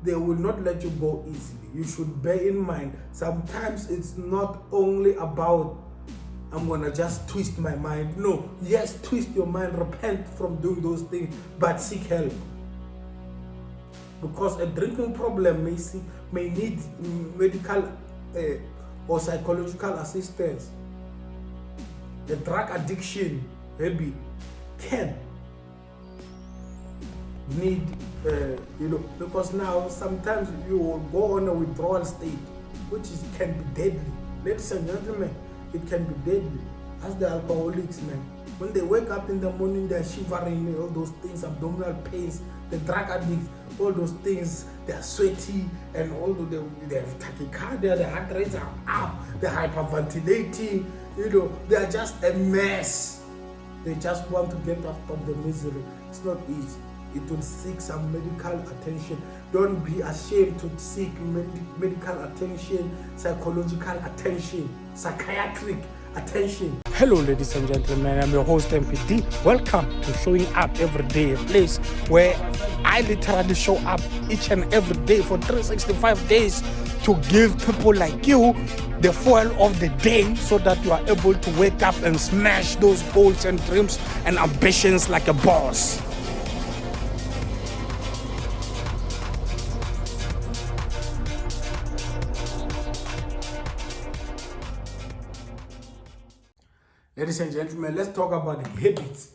they will not let you go easily. You should bear in mind, sometimes it's not only about I'm gonna just twist my mind. No, yes, twist your mind, repent from doing those things, but seek help. Because a drinking problem may need medical or psychological assistance. The drug addiction maybe can need, because now sometimes you will go on a withdrawal state, which can be deadly. Ladies and gentlemen, it can be deadly. As the alcoholics, man, when they wake up in the morning, they're shivering, all those things, abdominal pains. The drug addicts, all those things, they're sweaty, and although they have tachycardia, the heart rates are up, they're hyperventilating, they are just a mess. They just want to get out of the misery. It's not easy. It will seek some medical attention. Don't be ashamed to seek medical attention, psychological attention, psychiatric attention. Hello ladies and gentlemen, I'm your host MPD. Welcome to Showing Up Every Day, a place where I literally show up each and every day for 365 days to give people like you the fuel of the day so that you are able to wake up and smash those goals and dreams and ambitions like a boss. Ladies and gentlemen, let's talk about habits.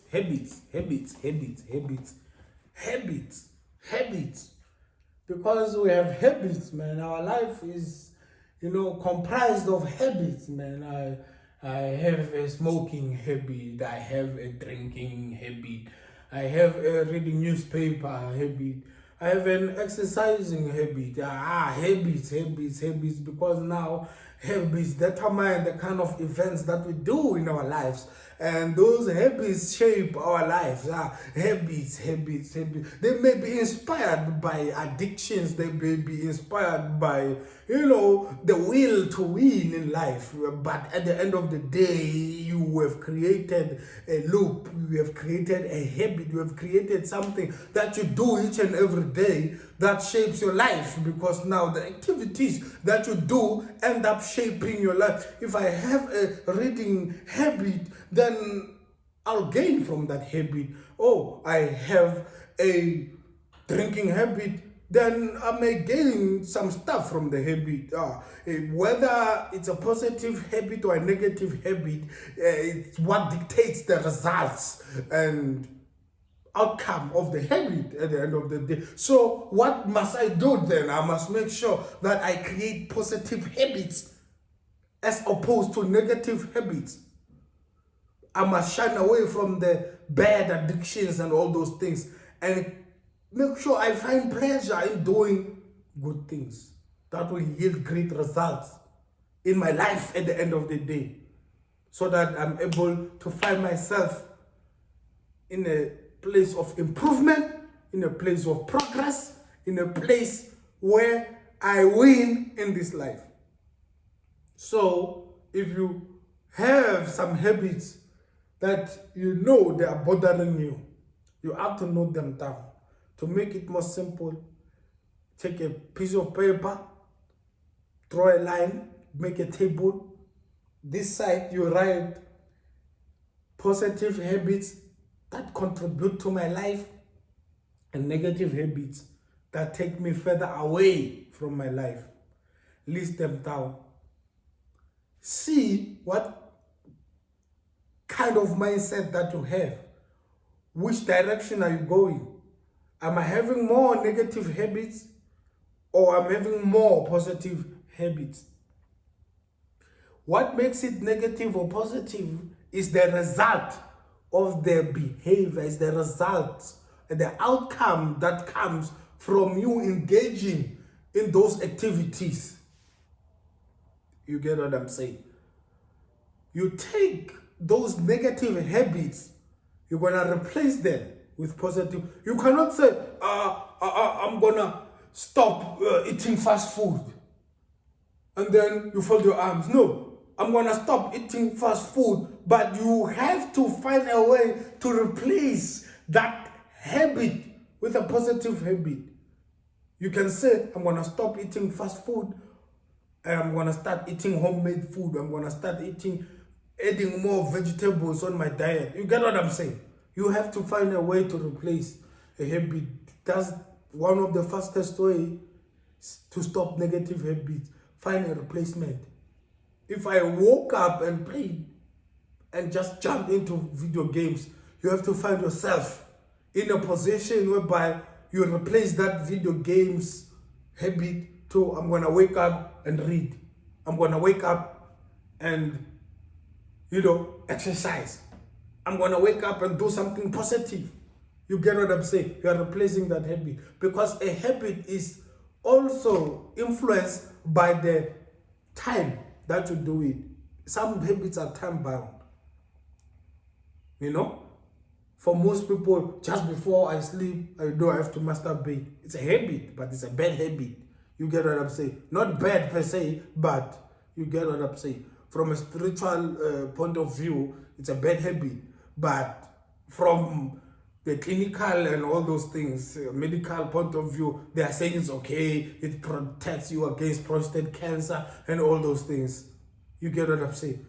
Because we have habits, man. Our life is, comprised of habits, man. I have a smoking habit. I have a drinking habit. I have a reading newspaper habit. I have an exercising habit. Habits. Because now habits determine the kind of events that we do in our lives, and those habits shape our lives. Habits. They may be inspired by addictions. They may be inspired by, the will to win in life. But at the end of the day, you have created a loop. You have created a habit. You have created something that you do each and every day that shapes your life, because now the activities that you do end up shaping your life. If I have a reading habit, then I'll gain from that habit. Oh, I have a drinking habit, then I may gain some stuff from the habit. Whether it's a positive habit or a negative habit, it's what dictates the results and outcome of the habit at the end of the day. So what must I do then? I must make sure that I create positive habits as opposed to negative habits. I must shine away from the bad addictions and all those things and make sure I find pleasure in doing good things that will yield great results in my life at the end of the day, so that I'm able to find myself in a place of improvement, in a place of progress, in a place where I win in this life. So if you have some habits that they are bothering you, you have to note them down. To make it more simple, take a piece of paper, draw a line, make a table. This side you write positive habits that contribute to my life and negative habits that take me further away from my life. List them down. See what kind of mindset that you have. Which direction are you going? Am I having more negative habits or am I having more positive habits? What makes it negative or positive is the result of their behavior, is the result, the outcome that comes from you engaging in those activities. You get what I'm saying? You take those negative habits, you're gonna replace them with positive. You cannot say, I'm gonna stop eating fast food, and then you fold your arms. No, I'm gonna stop eating fast food, but you have to find a way to replace that habit with a positive habit. You can say, I'm going to stop eating fast food and I'm going to start eating homemade food. I'm going to start adding more vegetables on my diet. You get what I'm saying? You have to find a way to replace a habit. That's one of the fastest ways to stop negative habits. Find a replacement. If I woke up and played and just jumped into video games, you have to find yourself in a position whereby you replace that video games habit to, I'm going to wake up and read. I'm going to wake up and, exercise. I'm going to wake up and do something positive. You get what I'm saying? You are replacing that habit. Because a habit is also influenced by the time that you do it. Some habits are time bound. For most people, just before I sleep, I have to masturbate. It's a habit, but it's a bad habit. You get what I'm saying? Not bad per se, but you get what I'm saying. From a spiritual point of view, it's a bad habit. But from the clinical and all those things, medical point of view, they are saying it's okay. It protects you against prostate cancer and all those things. You get what I'm saying?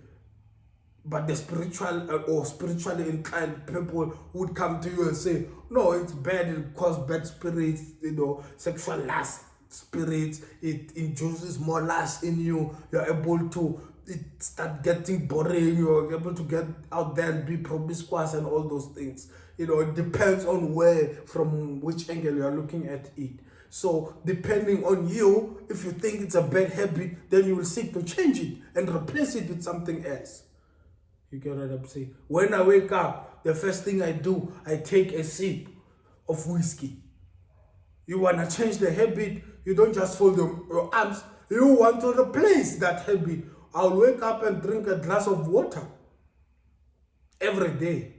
But the spiritual or spiritually inclined people would come to you and say, no, it's bad, it causes bad spirits, sexual lust spirits, it induces more lust in you, you're able to start getting boring, you're able to get out there and be promiscuous and all those things. It depends on from which angle you're looking at it. So depending on you, if you think it's a bad habit, then you will seek to change it and replace it with something else. You get what I'm saying? When I wake up, the first thing I do, I take a sip of whiskey. You want to change the habit, you don't just fold your arms. You want to replace that habit. I'll wake up and drink a glass of water every day.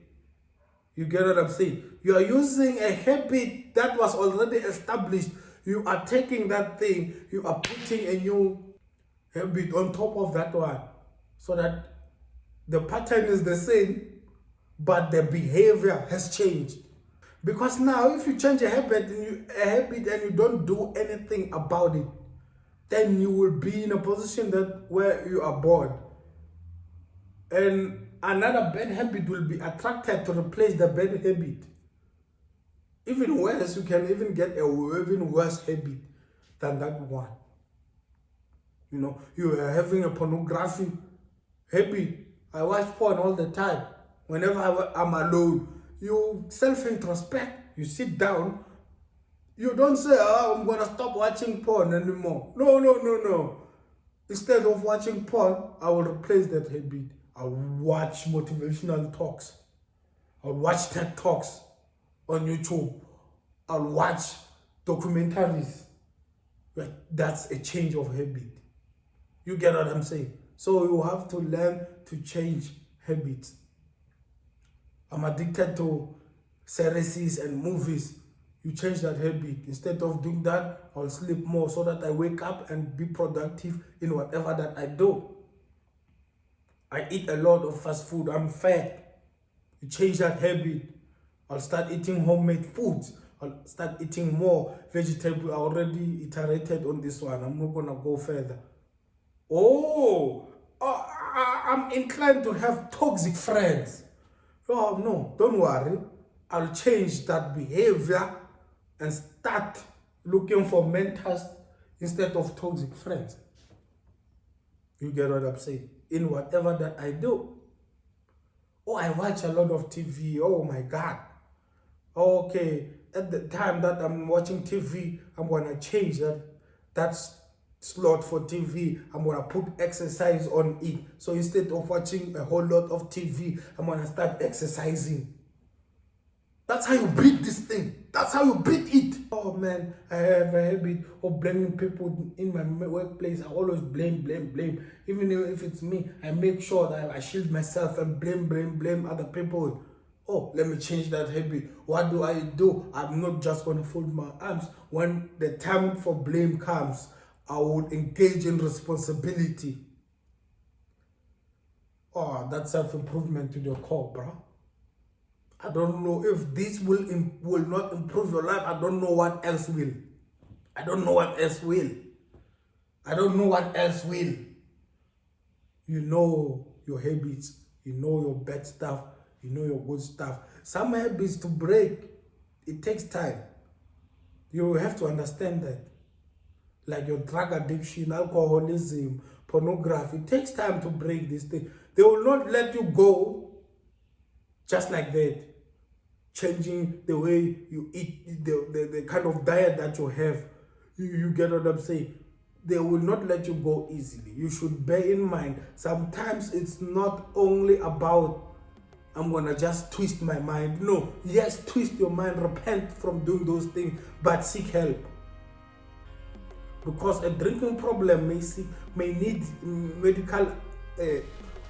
You get what I'm saying? You are using a habit that was already established. You are taking that thing, you are putting a new habit on top of that one. So that the pattern is the same, but the behavior has changed. Because now, if you change a habit and you don't do anything about it, then you will be in a position where you are bored. And another bad habit will be attracted to replace the bad habit. Even worse, you can even get a even worse habit than that one. You are having a pornography habit. I watch porn all the time. Whenever I'm alone, you self-introspect. You sit down. You don't say, I'm going to stop watching porn anymore. No. Instead of watching porn, I will replace that habit. I'll watch motivational talks. I'll watch TED Talks on YouTube. I'll watch documentaries. That's a change of habit. You get what I'm saying? So you have to learn to change habits. I'm addicted to series and movies. You change that habit. Instead of doing that, I'll sleep more so that I wake up and be productive in whatever that I do. I eat a lot of fast food. I'm fat. You change that habit. I'll start eating homemade foods. I'll start eating more vegetables. I already iterated on this one. I'm not going to go further. I'm inclined to have toxic friends. Oh, no, don't worry. I'll change that behavior and start looking for mentors instead of toxic friends. You get what I'm saying? In whatever that I do. I watch a lot of TV. Oh my God. Okay, at the time that I'm watching TV, I'm going to change that slot for TV. I'm going to put exercise on it. So instead of watching a whole lot of TV, I'm going to start exercising. That's how you beat this thing. That's how you beat it. Oh man, I have a habit of blaming people in my workplace. I always blame. Even if it's me, I make sure that I shield myself and blame other people. Let me change that habit. What do? I'm not just going to fold my arms. When the time for blame comes, I would engage in responsibility. That's self-improvement to the core, bro. I don't know if this will not improve your life. I don't know what else will. I don't know what else will. I don't know what else will. You know your habits, you know your bad stuff, you know your good stuff. Some habits to break, it takes time. You have to understand that. Like your drug addiction, alcoholism, pornography, it takes time to break this thing. They will not let you go just like that. Changing the way you eat, the kind of diet that you have. You get what I'm saying? They will not let you go easily. You should bear in mind, sometimes it's not only about I'm gonna just twist my mind. No, yes, twist your mind, repent from doing those things, but seek help. Because a drinking problem may need medical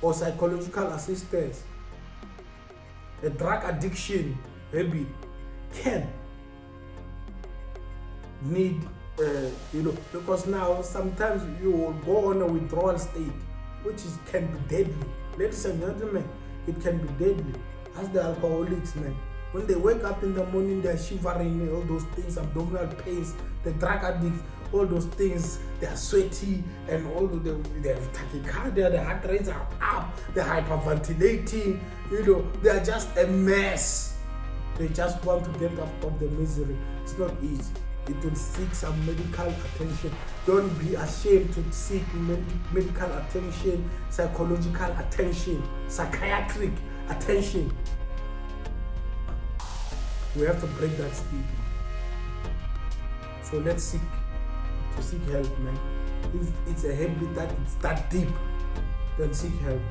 or psychological assistance. A drug addiction habit can need because now sometimes you will go on a withdrawal state, which can be deadly. Ladies and gentlemen, it can be deadly. As the alcoholics, man, when they wake up in the morning, they're shivering, all those things, abdominal pains. The drug addicts, all those things, they're sweaty, and all they have tachycardia, the heart rates are up, they're hyperventilating, they are just a mess. They just want to get out of the misery. It's not easy. It will seek some medical attention. Don't be ashamed to seek medical attention, psychological attention, psychiatric attention. We have to break that stigma. So let's seek help, man. If it's a habit that it's that deep, then seek help.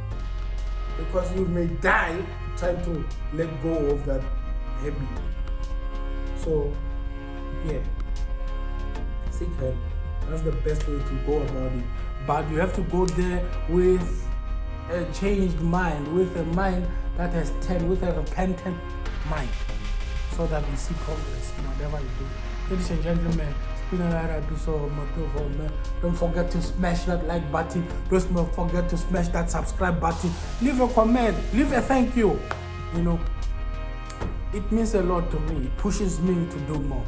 Because you may die trying to let go of that habit. So, yeah. Seek help. That's the best way to go about it. But you have to go there with a changed mind, with a mind that has turned, with a repentant mind, so that we see progress in whatever you do. Ladies and gentlemen, it's been another episode of motivo, man. Don't forget to smash that like button. Don't forget to smash that subscribe button. Leave a comment. Leave a thank you. It means a lot to me. It pushes me to do more.